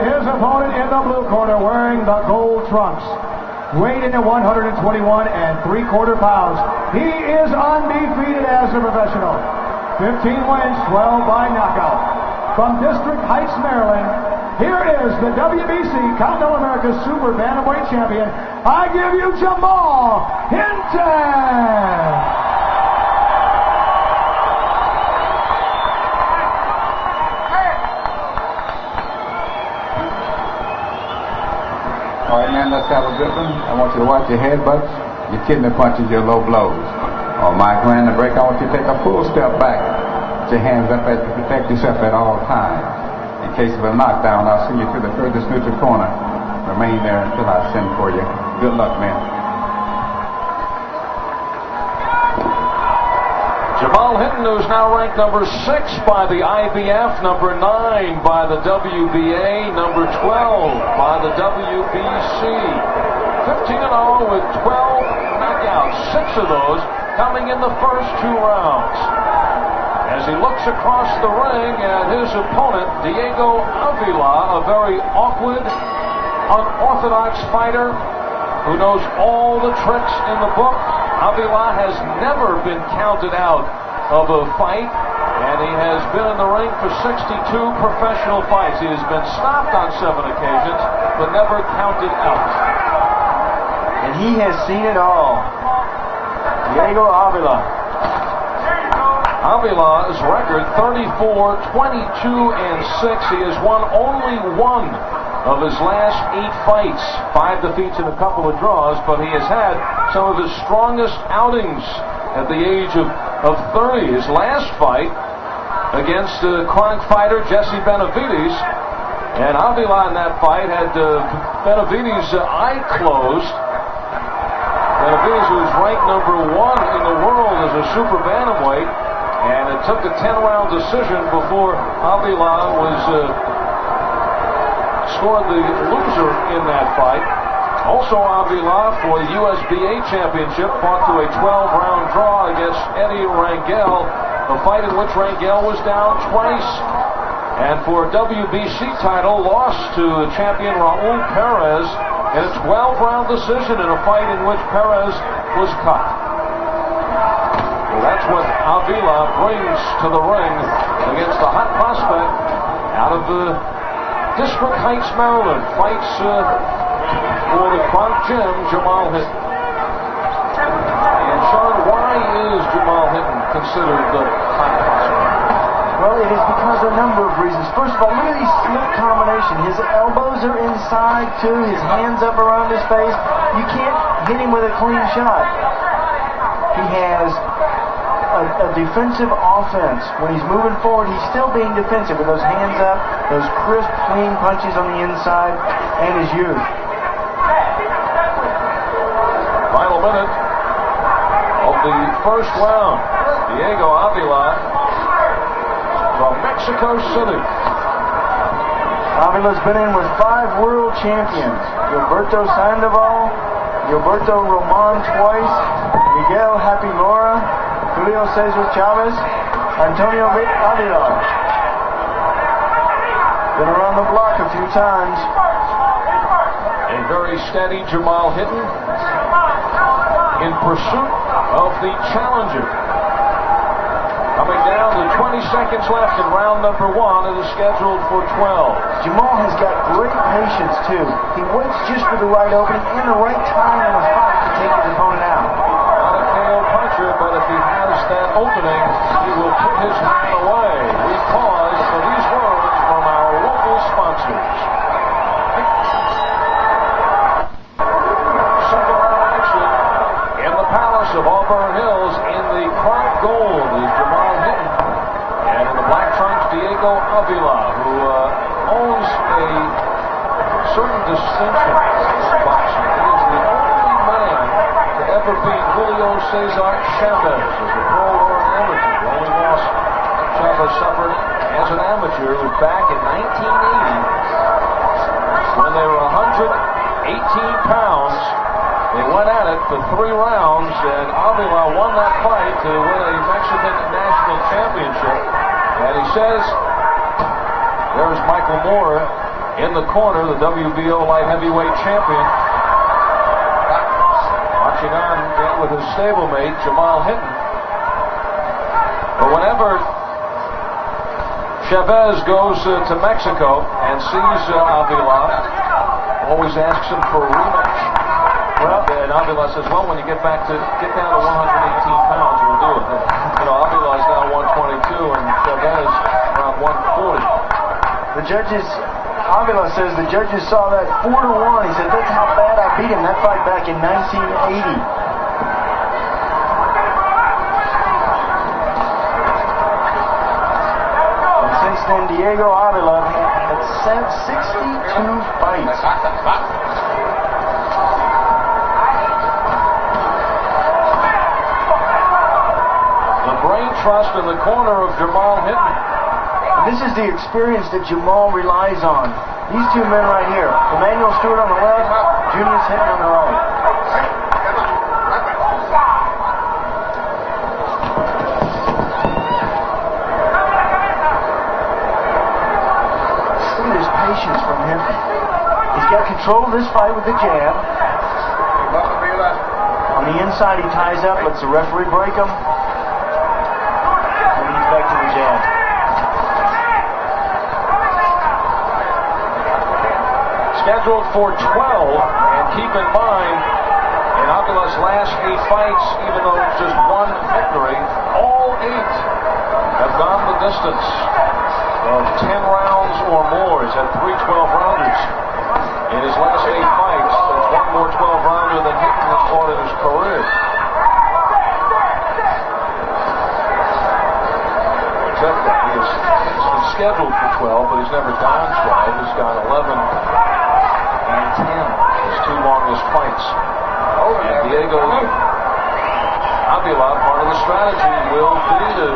his opponent in the blue corner wearing the gold trunks. Weighed in at 121 3/4 pounds. He is undefeated as a professional. 15 wins, 12 by knockout. From District Heights, Maryland, here is the WBC Continental America Super Bantamweight Champion. I give you Jemal Hinton! All right, man, let's have a good one. I want you to watch your headbutts, your kidney punches, your low blows. All right, Michael, in the break, I want you to take a full step back. Put your hands up as to protect yourself at all times. In case of a knockdown, I'll send you to the furthest neutral corner. Remain there until I send for you. Good luck, man. Jemal Hinton, who's now ranked number 6 by the IBF, number 9 by the WBA, number 12 by the WBC. 15-0 with 12 knockouts, 6 of those coming in the first 2 rounds. As he looks across the ring at his opponent, Diego Avila, a very awkward, unorthodox fighter who knows all the tricks in the book. Avila has never been counted out of a fight, and he has been in the ring for 62 professional fights. He has been stopped on 7 occasions, but never counted out. And he has seen it all. Diego Avila. Avila's record 34, 22, and 6. He has won only 1 of his last 8 fights, 5 defeats and a couple of draws, but he has had some of his strongest outings at the age of 30. His last fight against chronic fighter Jesse Benavides, and Avila in that fight had Benavides' eye closed. Benavides, who was ranked number 1 in the world as a super bantamweight, and it took a 10-round decision before Avila was scored the loser in that fight. Also, Avila for the USBA championship fought to a 12-round draw against Eddie Rangel, a fight in which Rangel was down twice. And for a WBC title, lost to the champion Raul Perez in a 12-round decision in a fight in which Perez was cut. Well, that's what Avila brings to the ring against the hot prospect out of the District Heights, Maryland. Fights for the chronic gym, Jemal Hinton. And Sean, why is Jemal Hinton considered the hot prospect? Well, it is because of a number of reasons. First of all, look at these slick combination. His elbows are inside, too. His hands up around his face. You can't hit him with a clean shot. He has a defensive offense. When he's moving forward, he's still being defensive with those hands up, those crisp, clean punches on the inside, and his youth. Final minute of the first round. Diego Avila from Mexico City. Avila's been in with 5 world champions: Gilberto Sandoval, Gilberto Roman twice, Miguel Happy Mora, Julio Cesar Chavez, Antonio Avila. Been around the block a few times. A very steady Jemal Hinton in pursuit of the challenger. Coming down to 20 seconds left in round number 1. It is scheduled for 12. Jamal has got great patience, too. He waits just for the right opening and the right time in the fight to take his opponent out. Not a KO puncher, but if he has that opening, he will put his man away. We pause for these words from our local sponsors. Second round action in the Palace of Auburn Hills in the chronic gold is Jemal Hinton, and in the black trunks Diego Avila, who owns a certain distinction in boxing. He is the only man to ever beat Julio Cesar Chavez as a pro or an amateur. The only loss Chavez suffered as an amateur was back in 1980 when they were 118 pounds. They went at it for 3 rounds, and Avila won that fight to win a Mexican national championship. And he says, there's Michael Moore in the corner, the WBO light heavyweight champion. Watching on with his stablemate, Jemal Hinton. But whenever Chavez goes to Mexico and sees Avila, always asks him for a rematch. Well, and Avila says, well, when you get down to 118 pounds, we'll do it. You know, Avila is now 122 and Chavez around 140. The judges, Avila says the judges saw that 4-1. He said, that's how bad I beat him. That fight back in 1980. And Diego Avila had 62 fights. The brain trust in the corner of Jemal Hinton. This is the experience that Jemal relies on. These two men right here, Emmanuel Stewart on the left, Julius Hinton on the right. From him. He's got control of this fight with the jab. On the inside, he ties up, lets the referee break him. And he's back to the jab. Scheduled for 12, and keep in mind, in Avila's last 8 fights, even though it's just one victory, all 8 have gone the distance of 10 rounds or more. He's had 3 12-rounders in his last 8 fights. That's one more 12-rounder than Hinton has fought in his career. Except that he's been scheduled for 12, but he's never gone 12. He's got 11 and 10, his 2 longest fights. And Diego Avila, part of the strategy will be to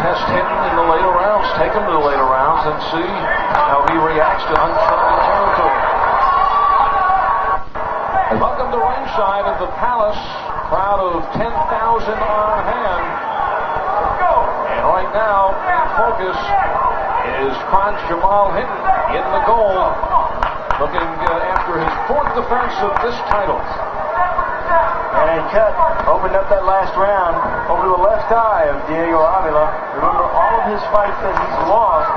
test Hinton in the later rounds, take him to the later rounds, and see how he reacts to uncharted territory. Welcome to ringside at the Palace. Crowd of 10,000 on hand. And right now, in focus is Crunch Jemal Hinton in the goal, looking after his 4th defense of this title. And cut, opened up that last round over the left eye of Diego Avila. Remember, all of his fights that he's lost.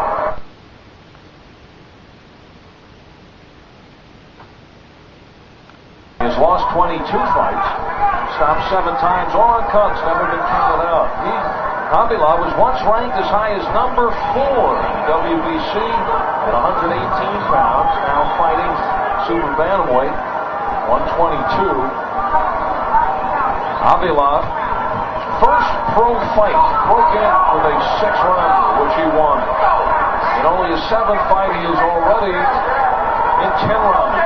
He's lost 22 fights, stopped 7 times, all on cuts, never been counted out. Avila was once ranked as high as number 4 in the WBC at 118 pounds, now fighting Super Bantamweight, 122. Avila, first pro fight, broke in with a 6-rounder, which he won. In only his 7th fight, he is already in 10 rounds.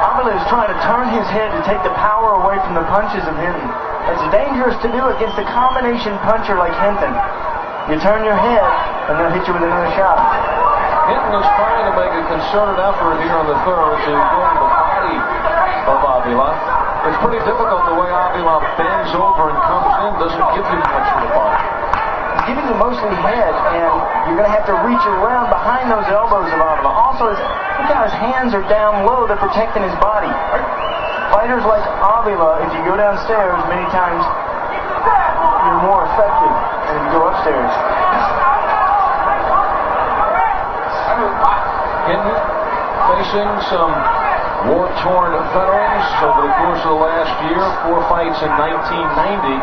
Avila is trying to turn his head to take the power away from the punches of Hinton. It's dangerous to do against a combination puncher like Hinton. You turn your head, and they'll hit you with another shot. Hinton is trying to make a concerted effort here in the 3rd to go into the body of Avila. It's pretty difficult the way Avila bends over and comes in, doesn't give you much of the body. He's giving you mostly head, and you're going to have to reach around behind those elbows of Avila. Also, look how his hands are down low, they're protecting his body. Fighters like Avila, if you go downstairs many times, you're more effective than if you go upstairs. Hinton facing some war-torn veterans over the course of the last year. 4 fights in 1990,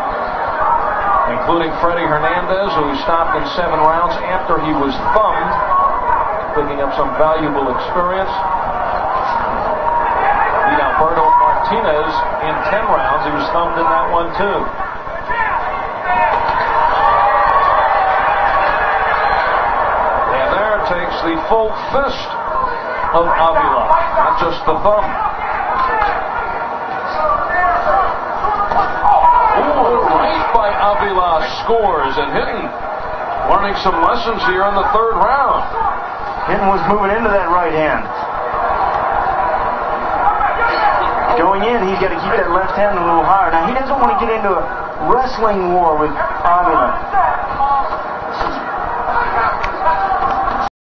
including Freddie Hernandez, who he stopped in 7 rounds after he was thumbed, picking up some valuable experience. Beat Alberto Martinez in 10 rounds. He was thumbed in that one, too. And there takes the full fist of Avila, not just the thumb. Ooh, right by Avila scores, and Hinton learning some lessons here in the 3rd round. Hinton was moving into that right hand. Going in, he's got to keep that left hand a little higher. Now, he doesn't want to get into a wrestling war with Avila.